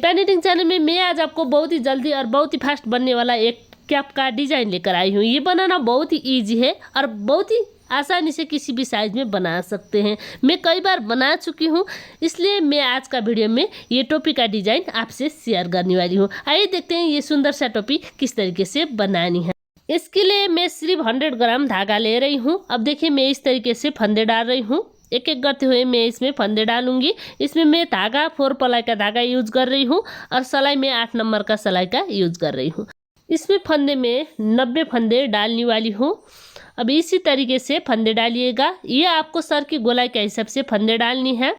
पेनिटिंग channel में मैं आज आपको बहुत ही जल्दी और बहुत ही फास्ट बनने वाला एक कैप का डिज़ाइन लेकर आई हूँ। ये बनाना बहुत ही इजी है और बहुत ही आसानी से किसी भी साइज़ में बना सकते हैं। मैं कई बार बना चुकी हूँ, इसलिए मैं आज का वीडियो में ये टोपी का डिज़ाइन आपसे शेयर करने वाली हूँ। आइए देखते हैं ये सुंदर सा टोपी किस तरीके से बनानी है। इसके लिए मैं सिर्फ 100 ग्राम धागा ले रही हूँ। अब देखिए मैं इस तरीके से फंदे डाल रही हूँ। एक एक करते हुए मैं इसमें फंदे डालूंगी। इसमें मैं धागा 4 प्लाई का धागा यूज कर रही हूँ और सिलाई में 8 नंबर का सिलाई का यूज कर रही हूँ। इसमें फंदे में 90 फंदे डालने वाली हूँ। अब इसी तरीके से फंदे डालिएगा। ये आपको सर की गोलाई के हिसाब से फंदे डालनी है।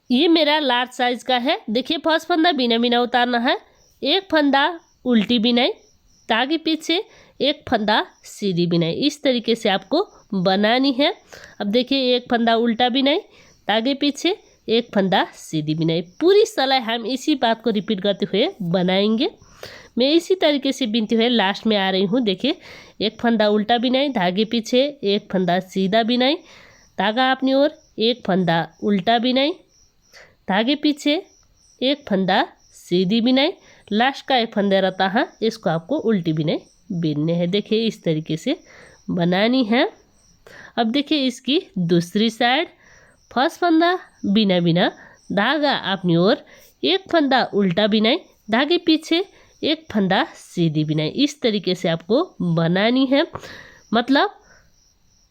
ये मेरा लार्ज साइज का है। देखिए फर्स्ट फंदा बिना बिना उतारना है। एक फंदा उल्टी बिनाई, आगे पीछे एक फंदा सीधी बिनाई। इस तरीके से आपको बनानी है। अब देखिए एक फंदा उल्टा बिनाई, आगे पीछे एक फंदा सीधी बिनाई। पूरी सिलाई हम इसी बात को रिपीट करते हुए बनाएंगे। मैं इसी तरीके से बिनते हुए लास्ट में आ रही हूँ। देखिए एक फंदा उल्टा बिनाई, धागे पीछे एक फंदा सीधा बिनाई, धागा अपनी ओर, एक फंदा उल्टा बिनाई, धागे पीछे एक फंदा सीधी बिनाई, लास्ट का एक फंदा रहता है, इसको आपको उल्टी बिनाई बिनने हैं। देखिए इस तरीके से बनानी है। अब देखिए इसकी दूसरी साइड, फर्स्ट फंदा बिना बिना, धागा अपनी ओर, एक फंदा उल्टा बिनाई, धागे पीछे एक फंदा सीधी बिनाई। इस तरीके से आपको बनानी है। मतलब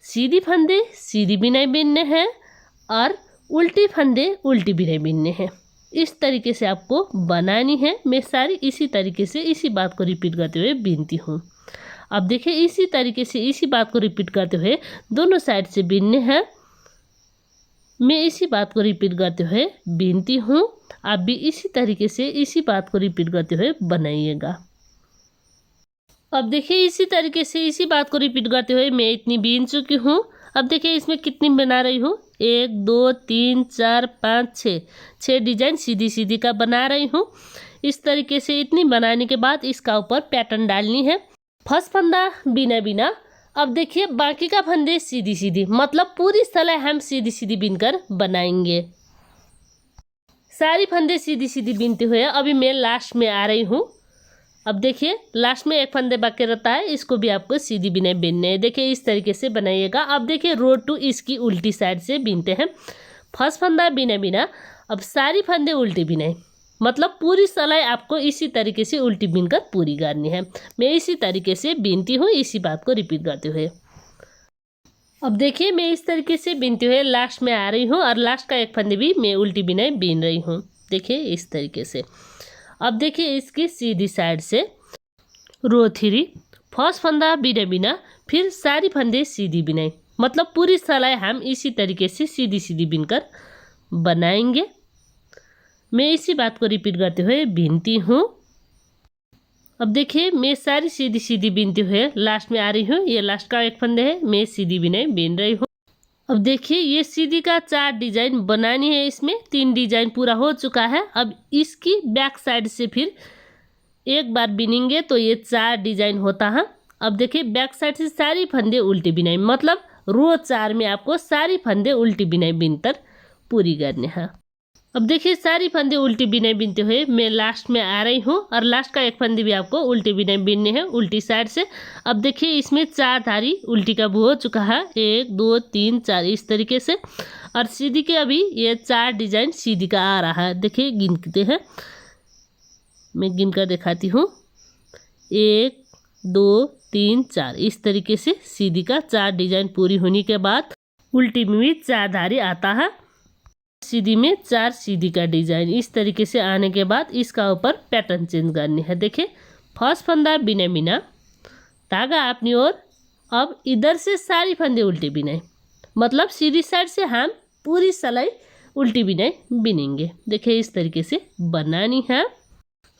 सीधी फंदे सीधी बिनाई बिनने हैं और उल्टी फंदे उल्टी बिनाई बिनने हैं। इस तरीके से आपको बनानी है। मैं सारी इसी तरीके से इसी बात को रिपीट करते हुए बिनती हूँ। अब देखिए इसी तरीके से इसी बात को रिपीट करते हुए दोनों साइड से बिनने हैं। मैं इसी बात को रिपीट करते हुए बिनती हूँ। आप भी इसी तरीके से इसी बात को रिपीट करते हुए बनाइएगा। अब देखिए इसी तरीके से इसी बात को रिपीट करते हुए मैं इतनी बिन चुकी हूँ। अब देखिए इसमें कितनी बना रही हूँ, 1 2 3 4 5 6 डिजाइन सीधी सीधी का बना रही हूँ। इस तरीके से इतनी बनाने के बाद इसका ऊपर पैटर्न डालनी है। फर्स्ट फंदा बिना बिना। अब देखिए बाकी का फंदे सीधी सीधी, मतलब पूरी सिलाई हम सीधी सीधी बिनकर बनाएंगे। सारी फंदे सीधी सीधी बिनते हुए अभी मैं लास्ट में आ रही हूँ। अब देखिए लास्ट में एक फंदे बाकी रहता है, इसको भी आपको सीधी बिनाई बिनने हैं। देखिए इस तरीके से बनाइएगा। अब देखिए रो 2 इसकी उल्टी साइड से बिनते हैं। फर्स्ट फंदा बिना बिना, अब सारी फंदे उल्टी बिनाई, मतलब पूरी सिलाई आपको इसी तरीके से उल्टी बिनकर पूरी करनी है। मैं इसी तरीके से बिनती हूँ, इसी बात को रिपीट करते हुए। अब देखिए मैं इस तरीके से बिनते हुए लास्ट में आ रही हूँ और लास्ट का एक फंदे भी मैं उल्टी बिनाई बिन रही हूँ। देखिए इस तरीके से। अब देखिए इसकी सीधी साइड से रो 3, फर्स्ट फंदा बिना बिना, फिर सारी फंदे सीधी बिनाई, मतलब पूरी सिलाई हम इसी तरीके से सीधी सीधी बिनकर बनाएंगे। मैं इसी बात को रिपीट करते हुए बिनती हूँ। अब देखिए मैं सारी सीधी सीधी बिनते हुए लास्ट में आ रही हूँ। ये लास्ट का एक फंदे है, मैं सीधी बिनाई बिन रही हूँ। अब देखिए ये सीधी का 4 डिजाइन बनानी है। इसमें 3 डिजाइन पूरा हो चुका है। अब इसकी बैक साइड से फिर एक बार बिनेंगे तो ये 4 डिजाइन होता है। अब देखिए बैक साइड से सारी फंदे उल्टी बिनाई, मतलब रो 4 में आपको सारी फंदे उल्टी बिनाई बिनकर पूरी करनी है। अब देखिए सारी फंदे उल्टी बिनाई बिनते हुए मैं लास्ट में आ रही हूँ और लास्ट का एक फंदे भी आपको उल्टी बिनाई बिनने हैं उल्टी साइड से। अब देखिए इसमें 4 धारी उल्टी का हो चुका है, 1 2 3 4 इस तरीके से। और सीधी के अभी ये 4 डिजाइन सीधी का आ रहा है। देखिए गिनते हैं, मैं गिन कर दिखाती हूँ, 1 2 3 4 इस तरीके से सीधी का 4 डिजाइन पूरी होने के बाद उल्टी में भी 4 धारी आता है, सीधी में 4 सीधी का डिजाइन। इस तरीके से आने के बाद इसका ऊपर पैटर्न चेंज करनी है। देखिए फर्स्ट फंदा बिना बिना, धागा अपनी ओर, अब इधर से सारी फंदे उल्टी बिनाई, मतलब सीधी साइड से हम पूरी सिलाई उल्टी बिनाई बिनेंगे। देखिए इस तरीके से बनानी है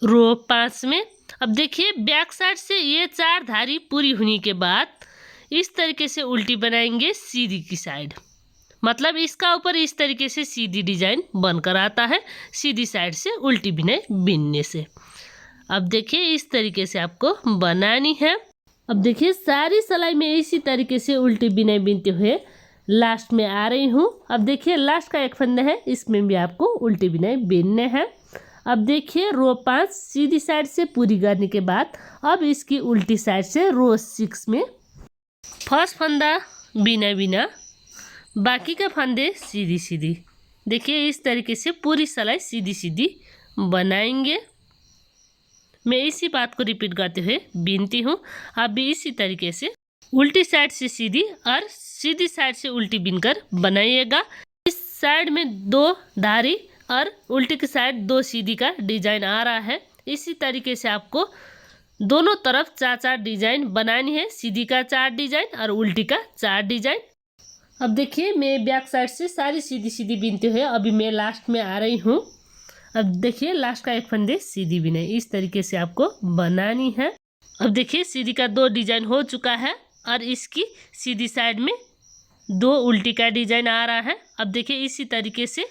रो 5 में। अब देखिए बैक साइड से ये 4 धारी पूरी होने के बाद इस तरीके से उल्टी बनाएंगे सीधी की साइड, मतलब इसका ऊपर इस तरीके से सीधी डिजाइन बनकर आता है सीधी साइड से उल्टी बिनाई बिनने से। अब देखिए इस तरीके से आपको बनानी है। अब देखिए सारी सिलाई में इसी तरीके से उल्टी बिनाई बिनते हुए लास्ट में आ रही हूँ। अब देखिए लास्ट का एक फंदा है, इसमें भी आपको उल्टी बिनाई बिनने हैं। अब देखिए रो 5 सीधी साइड से पूरी करने के बाद अब इसकी उल्टी साइड से रो 6 में फर्स्ट फंदा बिना बिना, बाकी का फंदे सीधी सीधी। देखिए इस तरीके से पूरी सिलाई सीधी सीधी बनाएंगे। मैं इसी बात को रिपीट करते हुए बिनती हूँ। आप भी इसी तरीके से उल्टी साइड से सीधी और सीधी साइड से उल्टी बिनकर बनाइएगा। इस साइड में 2 धारी और उल्टी की साइड 2 सीधी का डिजाइन आ रहा है। इसी तरीके से आपको दोनों तरफ 4-4 डिजाइन बनानी है। सीधी का 4 डिजाइन और उल्टी का 4 डिजाइन। अब देखिए मैं बैक साइड से सारी सीधी सीधी बिनते हुए अभी मैं लास्ट में आ रही हूँ। अब देखिए लास्ट का एक फंदे सीधी बिनाई इस तरीके से आपको बनानी है। अब देखिए सीधी का 2 डिजाइन हो चुका है और इसकी सीधी साइड में 2 उल्टी का डिजाइन आ रहा है। अब देखिए इसी तरीके से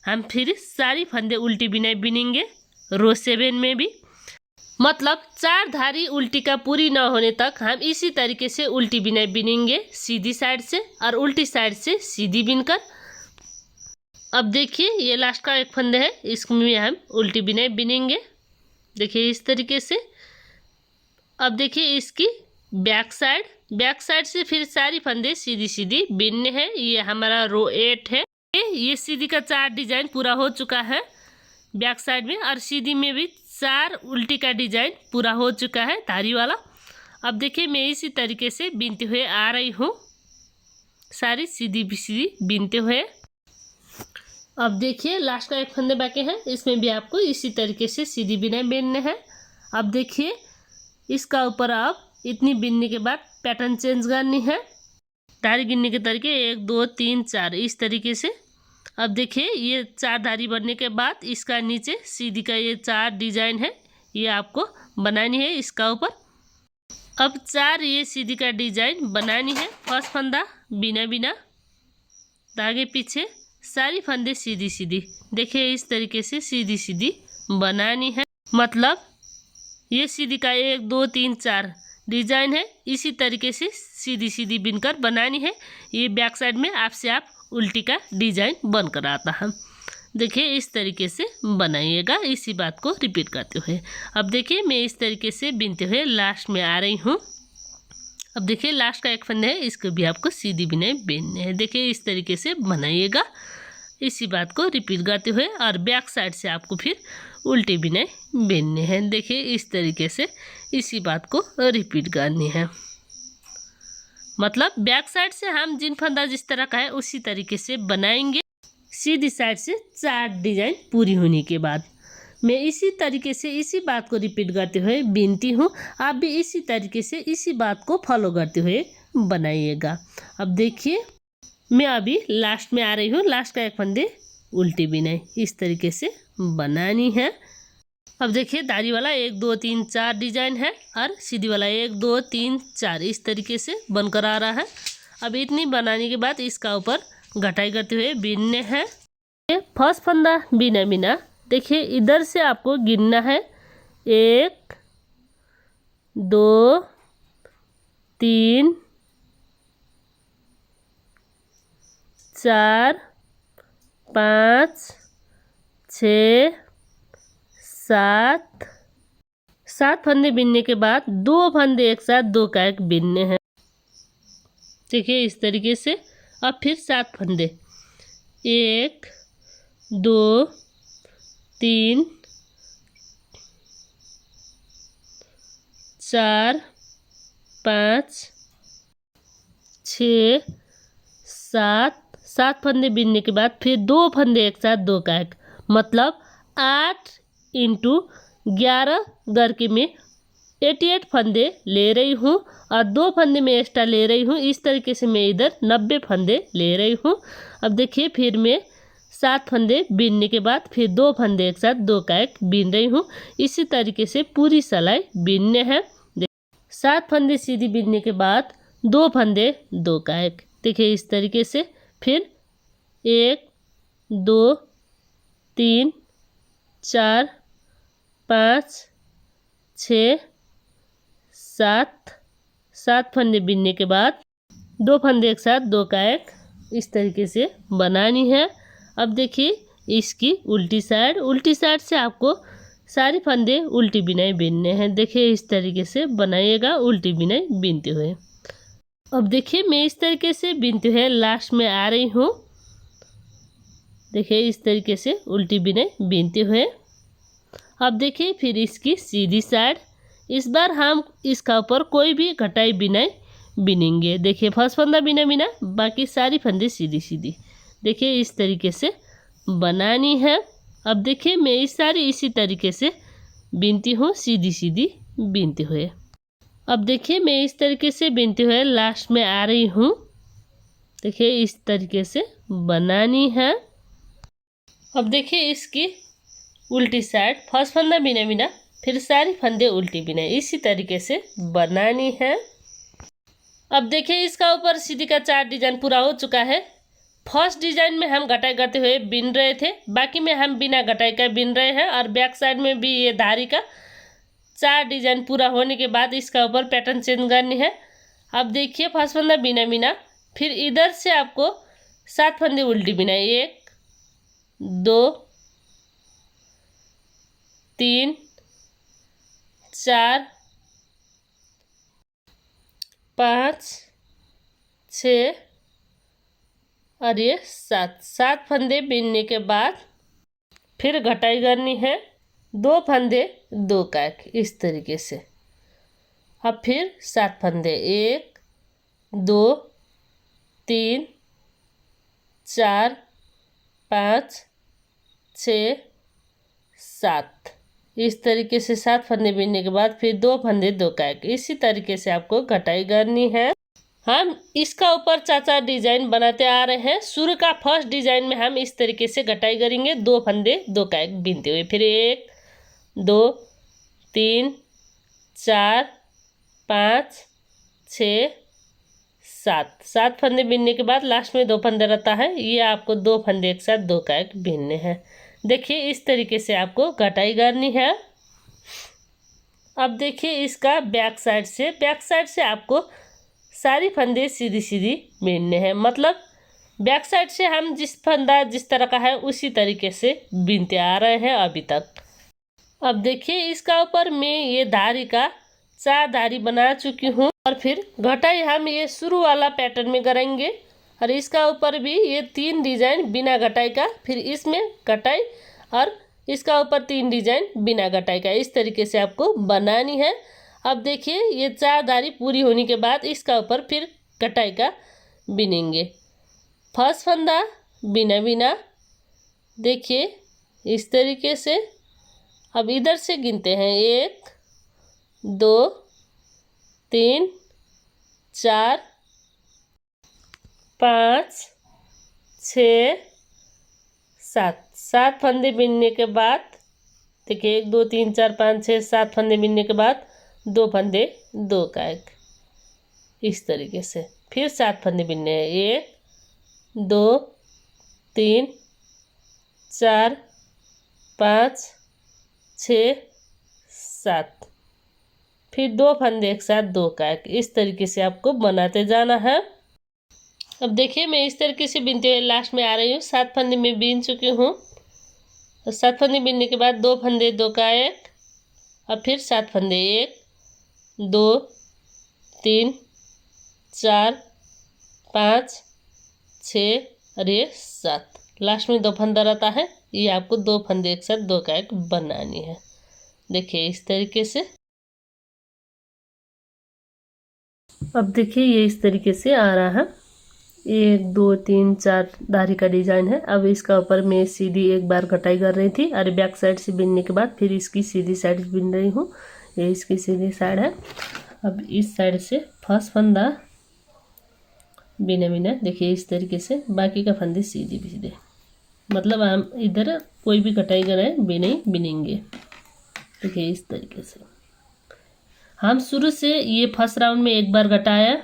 हम फिर सारी फंदे उल्टी बिनाई बिनेंगे रो 7 में भी। मतलब 4 धारी उल्टी का पूरी न होने तक हम इसी तरीके से उल्टी बिनाई बिनेंगे सीधी साइड से और उल्टी साइड से सीधी बिनकर। अब देखिए ये लास्ट का एक फंदे है, इसमें हम उल्टी बिनाई बिनेंगे। देखिए इस तरीके से। अब देखिए इसकी बैक साइड से फिर सारी फंदे सीधी सीधी बिनने हैं। ये हमारा रो 8 है। ये सीधी का 4 डिजाइन पूरा हो चुका है बैक साइड में और सीधी में भी 4 उल्टी का डिजाइन पूरा हो चुका है धारी वाला। अब देखिए मैं इसी तरीके से बिनते हुए आ रही हूँ, सारी सीधी बिनते हुए। अब देखिए लास्ट का एक फंदे बाकी है, इसमें भी आपको इसी तरीके से सीधी बिनाई बिनने हैं। अब देखिए इसका ऊपर आप इतनी बिनने के बाद पैटर्न चेंज करनी है। धारी गिनने के तरीके 1 2 3 4 इस तरीके से। अब देखिए ये 4 धारी बनने के बाद इसका नीचे सीधी का ये 4 डिजाइन है, ये आपको बनानी है इसका ऊपर। अब 4 ये सीधी का डिजाइन बनानी है। फर्स्ट फंदा बिना बिना, आगे पीछे सारी फंदे सीधी सीधी। देखिए इस तरीके से सीधी सीधी बनानी है। मतलब ये सीधी का 1 2 3 4 डिजाइन है, इसी तरीके से सीधी सीधी बिनकर बनानी है। ये बैक साइड में आपसे आप उल्टी का डिजाइन बनकर आता है। देखिए इस तरीके से बनाइएगा, इसी बात को रिपीट करते हुए। अब देखिए मैं इस तरीके से बिनते हुए लास्ट में आ रही हूँ। अब देखिए लास्ट का एक फंदे है, इसको भी आपको सीधी बिनाई बिनने हैं। देखिए इस तरीके से बनाइएगा, इसी बात को रिपीट करते हुए। और बैक साइड से आपको फिर उल्टी बिनाई बिनने हैं। देखिए इस तरीके से इसी बात को रिपीट करनी है। मतलब बैक साइड से हम जिन फंदा जिस तरह का है उसी तरीके से बनाएंगे। सीधी साइड से 4 डिजाइन पूरी होने के बाद मैं इसी तरीके से इसी बात को रिपीट करते हुए बिनती हूँ। आप भी इसी तरीके से इसी बात को फॉलो करते हुए बनाइएगा। अब देखिए मैं अभी लास्ट में आ रही हूँ। लास्ट का एक फंदे उल्टी बिनाई इस तरीके से बनानी है। अब देखिए धारी वाला 1 2 3 4 डिजाइन है और सीधी वाला 1 2 3 4 इस तरीके से बनकर आ रहा है। अब इतनी बनाने के बाद इसका ऊपर घटाई करते हुए बिनने हैं। फर्स्ट फंदा बिना बिना, देखिए इधर से आपको गिनना है 1 2 3 4 5 6 7 फंदे बिनने के बाद 2 फंदे एक साथ 2 का एक बिनने हैं। देखिए इस तरीके से। अब फिर 7 फंदे 1 2 3 4 5 6 7 फंदे बिनने के बाद फिर 2 फंदे एक साथ 2 का एक, मतलब 8 × 11 करके मैं 88 फंदे ले रही हूँ और 2 फंदे में एक्स्ट्रा ले रही हूँ। इस तरीके से मैं इधर 90 फंदे ले रही हूँ। अब देखिए फिर मैं 7 फंदे बिनने के बाद फिर 2 फंदे एक साथ 2 का एक बिन रही हूँ। इसी तरीके से पूरी सिलाई बिनने हैं। 7 फंदे सीधी बिनने के बाद 2 फंदे 2 का एक। देखिए इस तरीके से। फिर 1 2 3 4 5 6 7 फंदे बिनने के बाद 2 फंदे एक साथ 2 का एक इस तरीके से बनानी है। अब देखिए इसकी उल्टी साइड से आपको सारी फंदे उल्टी बिनाई बीनने हैं। देखिए इस तरीके से बनाइएगा उल्टी बिनाई बीनते हुए। अब देखिए मैं इस तरीके से बीनते हुए लास्ट में आ रही हूँ। देखिए इस तरीके से उल्टी बिनाई बीनते हुए। अब देखिए फिर इसकी सीधी साइड, इस बार हम इसका ऊपर कोई भी घटाई बिनाई बिनेंगे। देखिए फर्स्ट फंदा बिना बिना, बाकी सारी फंदे सीधी सीधी। देखिए इस तरीके से बनानी है। अब देखिए मैं इस सारी इसी तरीके से बीनती हूँ, सीधी सीधी बीनते हुए। अब देखिए मैं इस तरीके से बीनते हुए लास्ट में आ रही हूँ। देखिए इस तरीके से बनानी है। अब देखिए इसकी उल्टी साइड, फर्स्ट फंदा बिना बिना, फिर सारी फंदे उल्टी बिना, इसी तरीके से बनानी है। अब देखिए इसका ऊपर सीधी का 4 डिजाइन पूरा हो चुका है। फर्स्ट डिजाइन में हम घटाई करते हुए बिन रहे थे, बाकी में हम बिना घटाई का बिन रहे हैं। और बैक साइड में भी ये धारी का 4 डिजाइन पूरा होने के बाद इसका ऊपर पैटर्न चेंज करनी है। अब देखिए फर्स्ट फंदा बिना बिना, फिर इधर से आपको 7 फंदे उल्टी बिना, 1 2 3 4 5 6 और ये 7 फंदे बीनने के बाद फिर घटाई करनी है, 2 फंदे 2 काट, इस तरीके से। अब फिर 7 फंदे, 1 2 3 4 5 6 7, इस तरीके से 7 फंदे बीनने के बाद फिर 2 फंदे 2 काट, इसी तरीके से आपको घटाई करनी है। हम इसका ऊपर 4 डिजाइन बनाते आ रहे हैं। शुरू का फर्स्ट डिजाइन में हम इस तरीके से घटाई करेंगे, 2 फंदे 2 काट बीनते हुए। फिर 1 2 3 4 5 6 7 फंदे बीनने के बाद लास्ट में 2 फंदे रहता है, ये आपको 2 फंदे एक साथ 2 काट बीनने हैं। देखिए इस तरीके से आपको घटाई करनी है। अब देखिए इसका बैक साइड से आपको सारी फंदे सीधी सीधी बीनने हैं। मतलब बैक साइड से हम जिस फंदा जिस तरह का है उसी तरीके से बीनते आ रहे हैं अभी तक। अब देखिए इसका ऊपर मैं ये धारी का 4 धारी बना चुकी हूँ और फिर घटाई हम ये शुरू वाला पैटर्न में करेंगे। और इसका ऊपर भी ये 3 डिजाइन बिना घटाई का, फिर इसमें घटाई और इसका ऊपर 3 डिजाइन बिना घटाई का, इस तरीके से आपको बनानी है। अब देखिए ये 4 धारी पूरी होने के बाद इसका ऊपर फिर घटाई का बिनेंगे। फर्स्ट फंदा बिना बिना, देखिए इस तरीके से। अब इधर से गिनते हैं, 1 2 3 4 5 6 7 फंदे बीनने के बाद देखिए 1 2 3 4 5 6 7 फंदे बीनने के बाद 2 फंदे 2 काट, इस तरीके से। फिर 7 फंदे बीनने हैं, 1 2 3 4 5 6 7, फिर 2 फंदे एक साथ 2 काट, इस तरीके से आपको बनाते जाना है। अब देखिए मैं इस तरीके से बीनते हुए लास्ट में आ रही हूँ। 7 फंदे में बीन चुकी हूँ। 7 फंदे बीनने के बाद 2 फंदे 2 काट, और फिर 7 फंदे 1 2 3 4 5 6 और ये 7, लास्ट में 2 फंदा रहता है, ये आपको 2 फंदे एक साथ 2 काट बनानी है। देखिए इस तरीके से। अब देखिए ये इस तरीके से आ रहा है। 1 2 3 4 धारी का डिजाइन है। अब इसका ऊपर मैं सीधी एक बार कटाई कर रही थी और बैक साइड से बिनने के बाद फिर इसकी सीधी साइड बिन रही हूँ। ये इसकी सीधी साइड है। अब इस साइड से फर्स्ट फंदा बिना बिना, देखिए इस तरीके से, बाकी का फंदे सीधे सीधे, मतलब हम इधर कोई भी कटाई कराएं बिने बिनेंगे। देखिए इस तरीके से हम शुरू से ये फर्स्ट राउंड में एक बार घटाया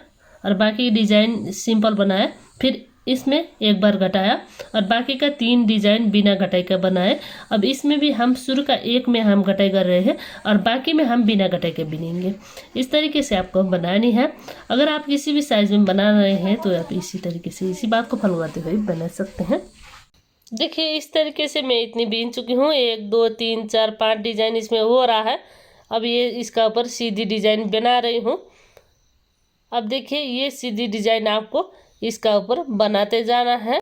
और बाकी डिजाइन सिंपल बनाया, फिर इसमें एक बार घटाया और बाकी का 3 डिजाइन बिना घटाई का बनाए। अब इसमें भी हम शुरू का एक में हम घटाई कर रहे हैं और बाकी में हम बिना घटाई के बिनेंगे। इस तरीके से आपको बनानी है। अगर आप किसी भी साइज में बना रहे हैं तो आप इसी तरीके से इसी बात को फॉलो करते हुए बना सकते हैं। देखिए इस तरीके से मैं इतनी बीन चुकी हूँ। 1 2 3 4 5 डिजाइन इसमें हो रहा है। अब ये इसका ऊपर सीधी डिजाइन बना रही हूँ। अब देखिए ये सीधी डिजाइन आपको इसका ऊपर बनाते जाना है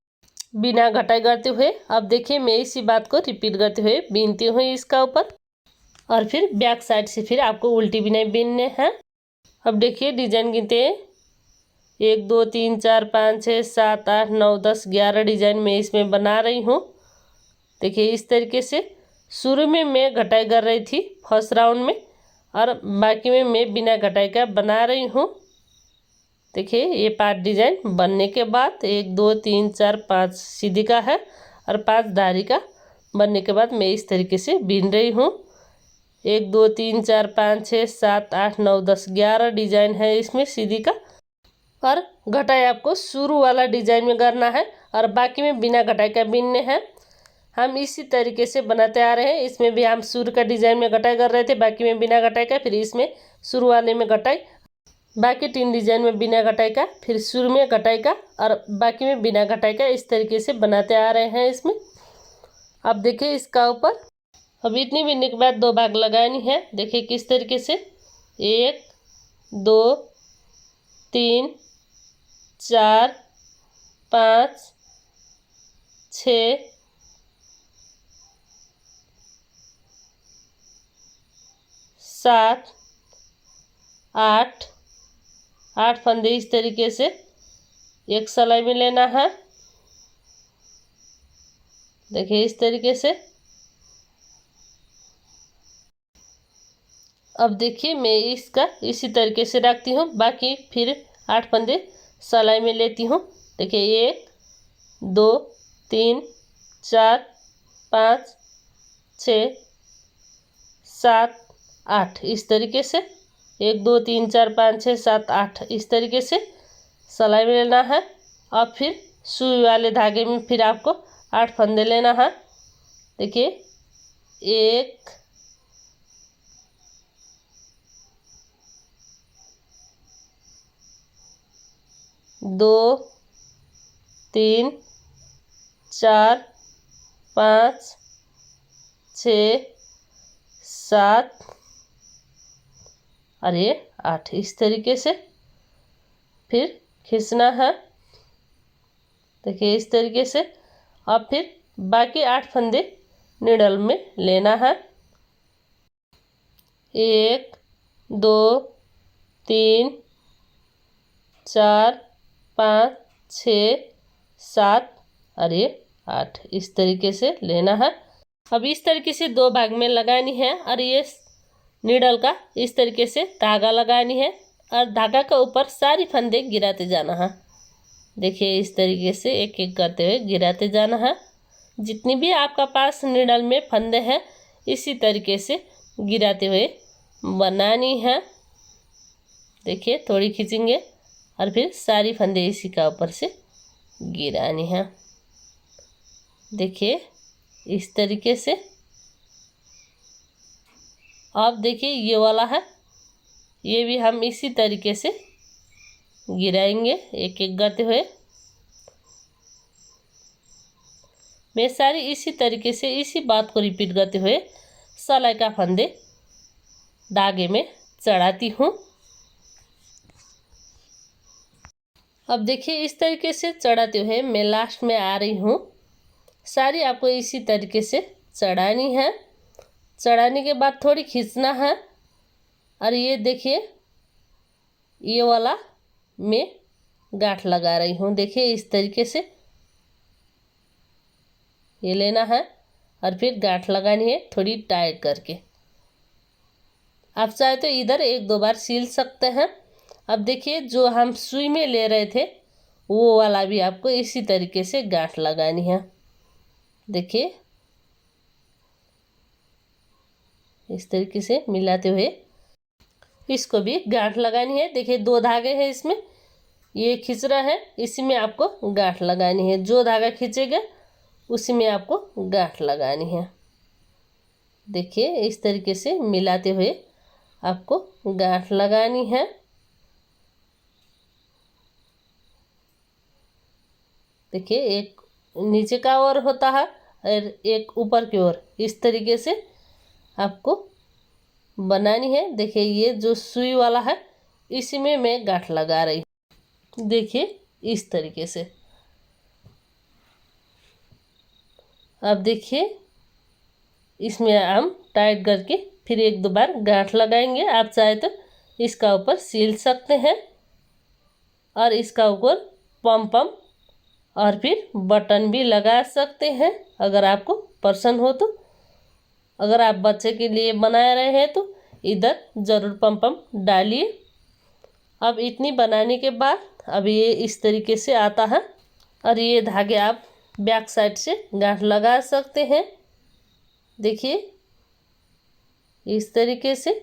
बिना घटाई करते हुए। अब देखिए मैं इसी बात को रिपीट करते हुए बीनती हूँ इसका ऊपर, और फिर बैक साइड से फिर आपको उल्टी बिनाई बीनने हैं। अब देखिए डिजाइन गिनते हैं, 1 2 3 4 5 6 7 8 9 10 11 डिजाइन मैं इसमें बना रही हूँ। देखिए इस तरीके से शुरू में मैं घटाई कर रही थी फर्स्ट राउंड में, और बाकी में मैं बिना घटाई का बना रही हूँ। देखिए ये 5 डिजाइन बनने के बाद 1 2 3 4 5 सीधी का है और 5 धारी का बनने के बाद मैं इस तरीके से बीन रही हूँ। 1 2 3 4 5 6 7 8 9 10 11 डिजाइन है इसमें सीधी का, और घटाई आपको शुरू वाला डिजाइन में करना है और बाकी में बिना घटाई का बीनने हैं। हम इसी तरीके से बनाते आ रहे हैं। इसमें भी हम शुरू का डिजाइन में घटाई कर रहे थे, बाकी में बिना घटाई का, फिर इसमें शुरू वाले में घटाई, बाकी 3 डिजाइन में बिना घटाई का, फिर शुरू में घटाई का और बाकी में बिना घटाई का। इस तरीके से बनाते आ रहे हैं इसमें। अब देखिए इसका ऊपर अब इतनी बीनने के बाद 2 भाग लगानी है। देखिए किस तरीके से 1 2 3 4 5 6 7 8 8 फंदे इस तरीके से एक सिलाई में लेना है। देखिए इस तरीके से। अब देखिए मैं इसका इसी तरीके से रखती हूँ, बाकी फिर 8 फंदे सिलाई में लेती हूँ। देखिए 1 2 3 4 5 6 7 8 इस तरीके से 1 2 3 4 5 6 7 8 इस तरीके से सिलाई में लेना है। और फिर सुई वाले धागे में फिर आपको 8 फंदे लेना है। देखिए 1 2 3 4 5 6 7 और ये 8 इस तरीके से फिर खींचना है। देखिए इस तरीके से। अब फिर बाकी 8 फंदे निडल में लेना है। 1 2 3 4 5 6 7 और ये 8 इस तरीके से लेना है। अब इस तरीके से 2 भाग में लगानी है और ये नीडल का इस तरीके से धागा लगानी है और धागा के ऊपर सारी फंदे गिराते जाना है। देखिए इस तरीके से एक एक करते हुए गिराते जाना है। जितनी भी आपका पास नीडल में फंदे हैं इसी तरीके से गिराते हुए बनानी है। देखिए थोड़ी खींचेंगे और फिर सारी फंदे इसी का ऊपर से गिरानी है। देखिए इस तरीके से। अब देखिए ये वाला है, ये भी हम इसी तरीके से गिराएंगे एक एक करते हुए। मैं सारी इसी तरीके से इसी बात को रिपीट करते हुए सिलाई का फंदे धागे में चढ़ाती हूँ। अब देखिए इस तरीके से चढ़ाते हुए मैं लास्ट में आ रही हूँ। सारी आपको इसी तरीके से चढ़ानी है। चढ़ाने के बाद थोड़ी खींचना है और ये देखिए ये वाला मैं गांठ लगा रही हूँ। देखिए इस तरीके से ये लेना है और फिर गांठ लगानी है थोड़ी टाइट करके। आप चाहे तो इधर 1-2 बार सील सकते हैं। अब देखिए जो हम सुई में ले रहे थे वो वाला भी आपको इसी तरीके से गांठ लगानी है। देखिए इस तरीके से मिलाते हुए इसको भी गांठ लगानी है। देखिए 2 धागे हैं इसमें, ये खींच रहा है, इसी में आपको गांठ लगानी है। जो धागा खींचेगा उसी में आपको गांठ लगानी है। देखिए इस तरीके से मिलाते हुए आपको गांठ लगानी है। देखिए एक नीचे का ओर होता है और एक ऊपर की ओर। इस तरीके से आपको बनानी है। देखिए ये जो सुई वाला है इसी में मैं गांठ लगा रही हूँ। देखिए इस तरीके से। अब देखिए इसमें हम टाइट करके फिर एक दो बार गांठ लगाएंगे। आप चाहे तो इसका ऊपर सिल सकते हैं और इसका ऊपर पम और फिर बटन भी लगा सकते हैं अगर आपको पसंद हो तो। अगर आप बच्चे के लिए बना रहे हैं तो इधर ज़रूर पम डालिए। अब इतनी बनाने के बाद अब ये इस तरीके से आता है और ये धागे आप बैक साइड से गांठ लगा सकते हैं। देखिए इस तरीके से।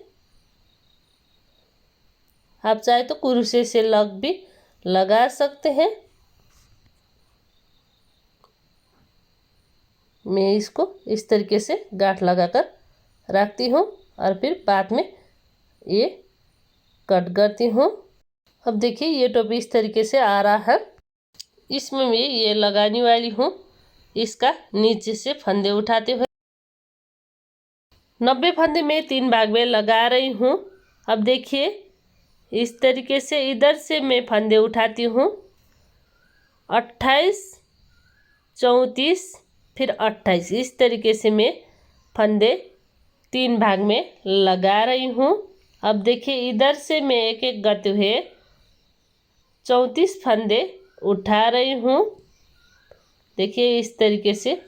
आप चाहे तो कुर्सी से लग भी लगा सकते हैं। मैं इसको इस तरीके से गांठ लगाकर रखती हूँ और फिर बाद में ये कट करती हूँ। अब देखिए ये टोपी इस तरीके से आ रहा है। इसमें मैं ये लगाने वाली हूँ। इसका नीचे से फंदे उठाते हुए 90 फंदे मैं 3 भाग में लगा रही हूँ। अब देखिए इस तरीके से इधर से मैं फंदे उठाती हूँ 28, 34 फिर 28। इस तरीके से मैं फंदे 3 भाग में लगा रही हूँ। अब देखिए इधर से मैं एक एक करते हुए 34 फंदे उठा रही हूँ। देखिए इस तरीके से,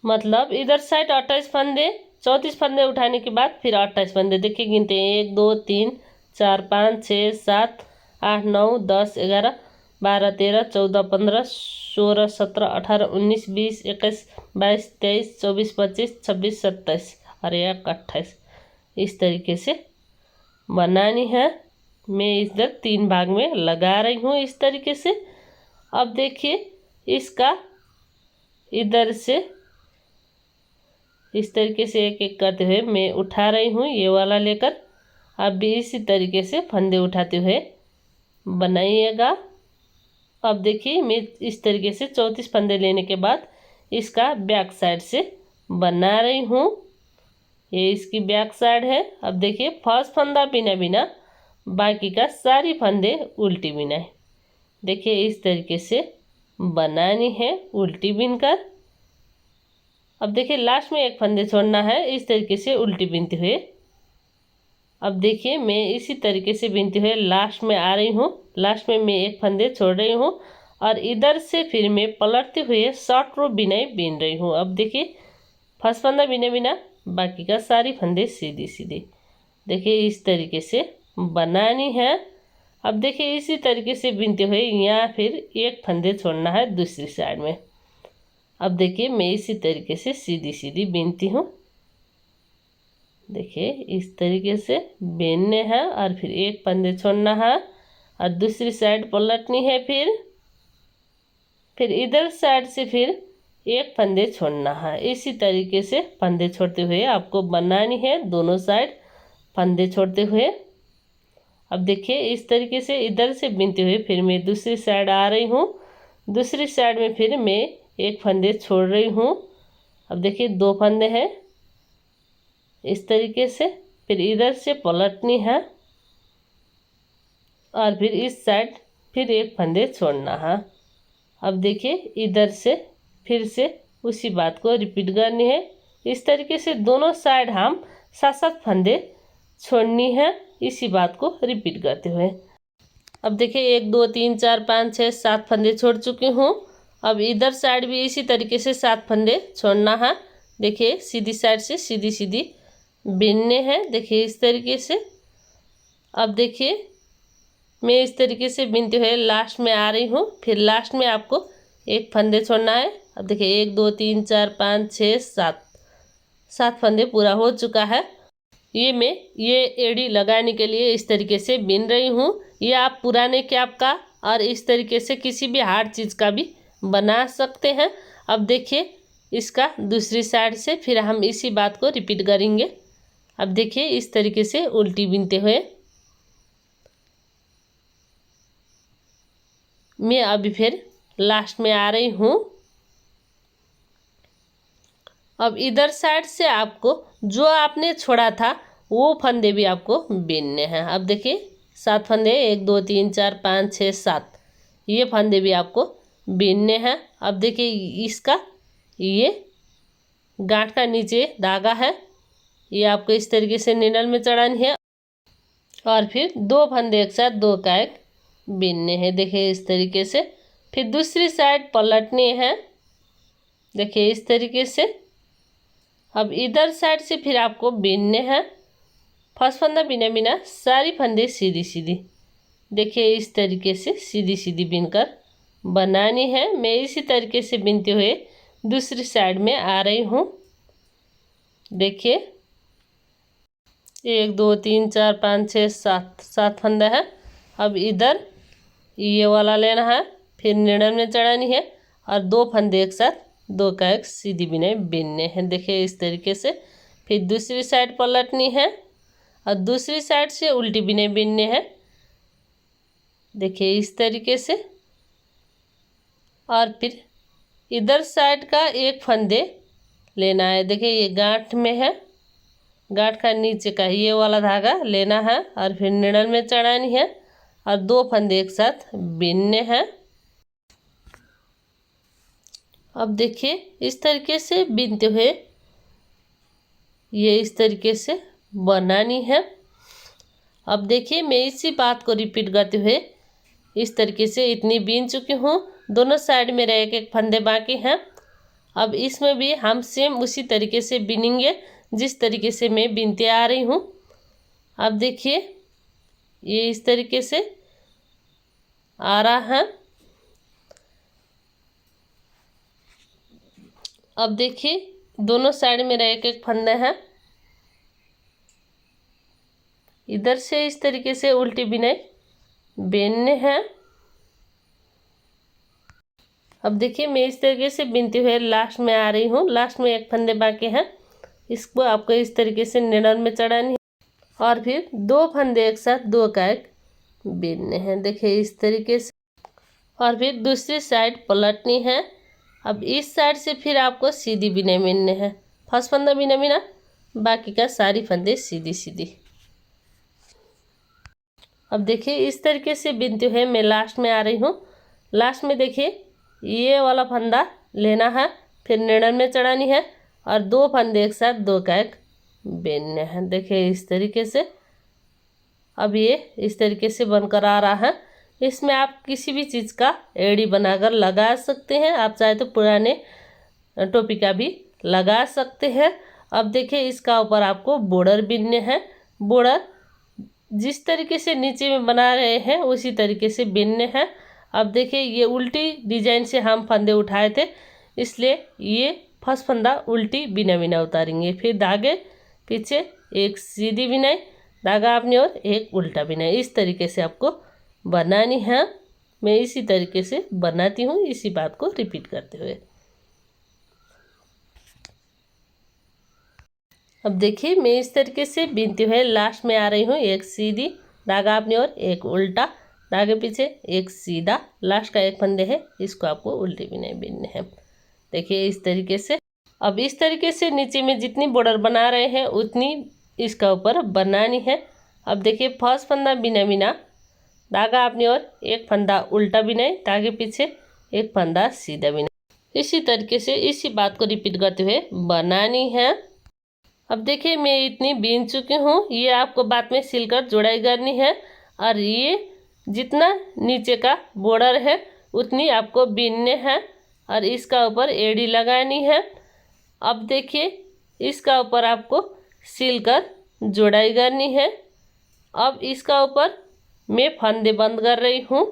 मतलब इधर साइड 28 फंदे, 34 फंदे उठाने के बाद फिर 28 फंदे। देखिए गिनते हैं 1 2 3 4 5 6 7 8 9 10 11 12 13 14 15 16 17 18 19 20 21 22 23 24 25 26 27 और 28। इस तरीके से बनानी है। मैं इधर 3 भाग में लगा रही हूँ इस तरीके से। अब देखिए इसका इधर से इस तरीके से एक एक करते हुए मैं उठा रही हूँ ये वाला लेकर। आप भी इसी तरीके से फंदे उठाते हुए बनाइएगा। अब देखिए मैं इस तरीके से 34 फंदे लेने के बाद इसका बैक साइड से बना रही हूँ। ये इसकी बैक साइड है। अब देखिए फर्स्ट फंदा बिना बिना, बाकी का सारी फंदे उल्टी बिना है। देखिए इस तरीके से बनानी है उल्टी बिनकर। अब देखिए लास्ट में एक फंदे छोड़ना है इस तरीके से उल्टी बिनते हुए। अब देखिए मैं इसी तरीके से बिनते हुए लास्ट में आ रही हूँ। लास्ट में मैं एक फंदे छोड़ रही हूँ और इधर से फिर मैं पलटते हुए शॉर्ट रो बिनाई बिन रही हूँ। अब देखिए फर्स्ट फंदा बिना बिना, बाकी का सारी फंदे सीधी सीधी। देखिए इस तरीके से बनानी है। अब देखिए इसी तरीके से बिनते हुए यहाँ फिर एक फंदे छोड़ना है दूसरी साइड में। अब देखिए मैं इसी तरीके से सीधी सीधी बिनती हूँ। देखिए इस तरीके से बिनने हैं और फिर एक फंदे छोड़ना है और दूसरी साइड पलटनी है। फिर इधर साइड से फिर एक फंदे छोड़ना है। इसी तरीके से फंदे छोड़ते हुए आपको बनानी है दोनों साइड फंदे छोड़ते हुए। अब देखिए इस तरीके से इधर से बिनते हुए फिर मैं दूसरी साइड आ रही हूँ। दूसरी साइड में फिर मैं एक फंदे छोड़ रही हूँ। अब देखिए 2 फंदे हैं इस तरीके से। फिर इधर से पलटनी है और फिर इस साइड फिर एक फंदे छोड़ना है। अब देखिए इधर से फिर से उसी बात को रिपीट करनी है। इस तरीके से दोनों साइड हम 7-7 फंदे छोड़नी है इसी बात को रिपीट करते हुए। अब देखिए 1 2 3 4 5 6 7 फंदे छोड़ चुकी हूँ। अब इधर साइड भी इसी तरीके से 7 फंदे छोड़ना है। देखिए सीधी साइड से सीधी सीधी बिनने हैं। देखिए इस तरीके से। अब देखिए मैं इस तरीके से बिनते हुए लास्ट में आ रही हूँ। फिर लास्ट में आपको एक फंदे छोड़ना है। अब देखिए 1 2 3 4 5 6 7 फंदे पूरा हो चुका है। ये एड़ी लगाने के लिए इस तरीके से बिन रही हूँ। ये आप पुराने कैप का और इस तरीके से किसी भी हार्ड चीज़ का भी बना सकते हैं। अब देखिए इसका दूसरी साइड से फिर हम इसी बात को रिपीट करेंगे। अब देखिए इस तरीके से उल्टी बिनते हुए मैं अभी फिर लास्ट में आ रही हूँ। अब इधर साइड से आपको जो आपने छोड़ा था वो फंदे भी आपको बीनने हैं। अब देखिए 7 फंदे, 1 2 3 4 5 6 7, ये फंदे भी आपको बीनने हैं। अब देखिए इसका ये गांठ का नीचे धागा है, ये आपको इस तरीके से निडल में चढ़ानी है और फिर 2 फंदे एक साथ 2 का एक बीनने हैं। देखिए इस तरीके से। फिर दूसरी साइड पलटनी है, देखिए इस तरीके से। अब इधर साइड से फिर आपको बीनने हैं। फर्स्ट फंदा बिना बिना सारी फंदे सीधी सीधी, देखिए इस तरीके से सीधी सीधी बीनकर बनानी है। मैं इसी तरीके से बीनते हुए दूसरी साइड में आ रही हूँ। देखिए 1 2 3 4 5 6 7, 7 फंदा है। अब इधर ये वाला लेना है, फिर निडल में चढ़ानी है और 2 फंदे एक साथ 2 का एक सीधी बिनाई बीनने हैं। देखिए इस तरीके से। फिर दूसरी साइड पलटनी है और दूसरी साइड से उल्टी बिनाई बीनने हैं, देखिए इस तरीके से। और फिर इधर साइड का एक फंदे लेना है, देखिए ये गांठ में है, गांठ का नीचे का ये वाला धागा लेना है और फिर निडल में चढ़ानी है और 2 फंदे एक साथ बीनने हैं। अब देखिए इस तरीके से बीनते हुए ये इस तरीके से बनानी है। अब देखिए मैं इसी बात को रिपीट करते हुए इस तरीके से इतनी बीन चुकी हूँ। दोनों साइड मेरा एक एक फंदे बाकी हैं। अब इसमें भी हम सेम उसी तरीके से बीनेंगे जिस तरीके से मैं बीनते आ रही हूँ। अब देखिए ये इस तरीके से आ रहा है। अब देखिए दोनों साइड मेरा एक एक फंदा है, इधर से इस तरीके से उल्टी बिनाई बीनने हैं। अब देखिए मैं इस तरीके से बीनते हुए लास्ट में आ रही हूँ। लास्ट में एक फंदे बाकी हैं, इसको आपको इस तरीके से निडल में चढ़ानी है और फिर 2 फंदे एक साथ 2 का एक बीनने हैं, देखिए इस तरीके से। और फिर दूसरी साइड पलटनी है। अब इस साइड से फिर आपको सीधी बिनाई बीनने हैं। फर्स्ट फंदा बिना बिना, बाकी का सारी फंदे सीधी सीधी। अब देखिए इस तरीके से बीनते हुए मैं लास्ट में आ रही हूँ। लास्ट में देखिए ये वाला फंदा लेना है, फिर निडल में चढ़ानी है और 2 फंदे एक साथ 2 का एक बीनने हैं, देखिए इस तरीके से। अब ये इस तरीके से बनकर आ रहा है। इसमें आप किसी भी चीज़ का एड़ी बनाकर लगा सकते हैं, आप चाहे तो पुराने टोपी का भी लगा सकते हैं। अब देखिए इसका ऊपर आपको बॉर्डर बीनने हैं। बॉर्डर जिस तरीके से नीचे में बना रहे हैं उसी तरीके से बीनने हैं। अब देखिए ये उल्टी डिजाइन से हम फंदे उठाए थे, इसलिए ये फर्स्ट फंदा उल्टी बिना बिना उतारेंगे। फिर धागे पीछे एक सीधी बिनाई, धागा अपनी ओर एक उल्टा बिनाई, इस तरीके से आपको बनानी है। मैं इसी तरीके से बनाती हूँ, इसी बात को रिपीट करते हुए। अब देखिए मैं इस तरीके से बीनते हुए लास्ट में आ रही हूँ। एक सीधी धागा अपनी ओर, एक उल्टा, धागे पीछे एक सीधा, लास्ट का एक फंदे है, इसको आपको उल्टी बिनाई बीनने हैं, देखिए इस तरीके से। अब इस तरीके से नीचे में जितनी बॉर्डर बना रहे हैं उतनी इसका ऊपर बनानी है। अब देखिए फर्स्ट फंदा बिना बिना, धागा अपनी ओर, एक फंदा उल्टा बिनाई, धागे पीछे एक फंदा सीधा बिनाई, इसी तरीके से इसी बात को रिपीट करते हुए बनानी है। अब देखिए मैं इतनी बीन चुकी हूँ, ये आपको बाद में सिलकर जोड़ाई करनी है और ये जितना नीचे का बॉर्डर है उतनी आपको बीनने हैं और इसका ऊपर एड़ी लगानी है। अब देखिए इसका ऊपर आपको सिलकर जोड़ाई करनी है। अब इसका ऊपर मैं फंदे बंद कर रही हूँ।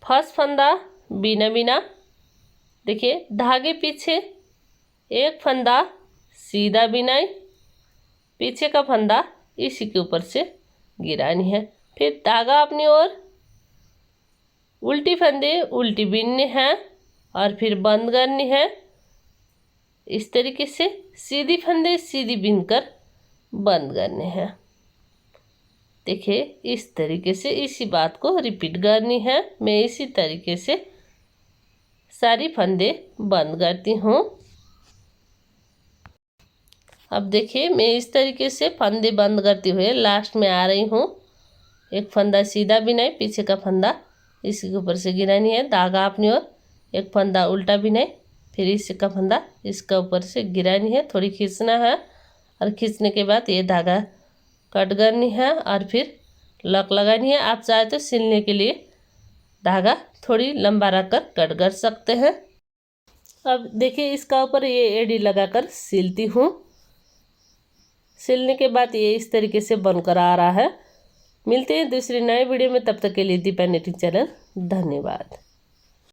फर्स्ट फंदा बिना बिना, देखिए धागे पीछे एक फंदा सीधा बिनाई, पीछे का फंदा इसी के ऊपर से गिरानी है। फिर धागा अपनी ओर, उल्टी फंदे उल्टी बीनने हैं और फिर बंद करनी है। इस तरीके से सीधी फंदे सीधी बीनकर बंद करने हैं, देखिए इस तरीके से इसी बात को रिपीट करनी है। मैं इसी तरीके से सारी फंदे बंद करती हूँ। अब देखिए मैं इस तरीके से फंदे बंद करते हुए लास्ट में आ रही हूँ। एक फंदा सीधा बिनाई, पीछे का फंदा इसके ऊपर से गिरानी है, धागा अपनी ओर, एक फंदा उल्टा बिनाई, फिर इसका फंदा इसका ऊपर से गिरानी है, थोड़ी खींचना है और खींचने के बाद ये धागा कट करनी है और फिर लक लगानी है। आप चाहे तो सिलने के लिए धागा थोड़ी लंबा रखकर कट कर सकते हैं। अब देखिए इसका ऊपर ये एड़ी लगाकर सिलती हूँ। सिलने के बाद ये इस तरीके से बनकर आ रहा है। मिलते हैं दूसरी नए वीडियो में, तब तक के लिए दीपा निटिंग चैनल। धन्यवाद।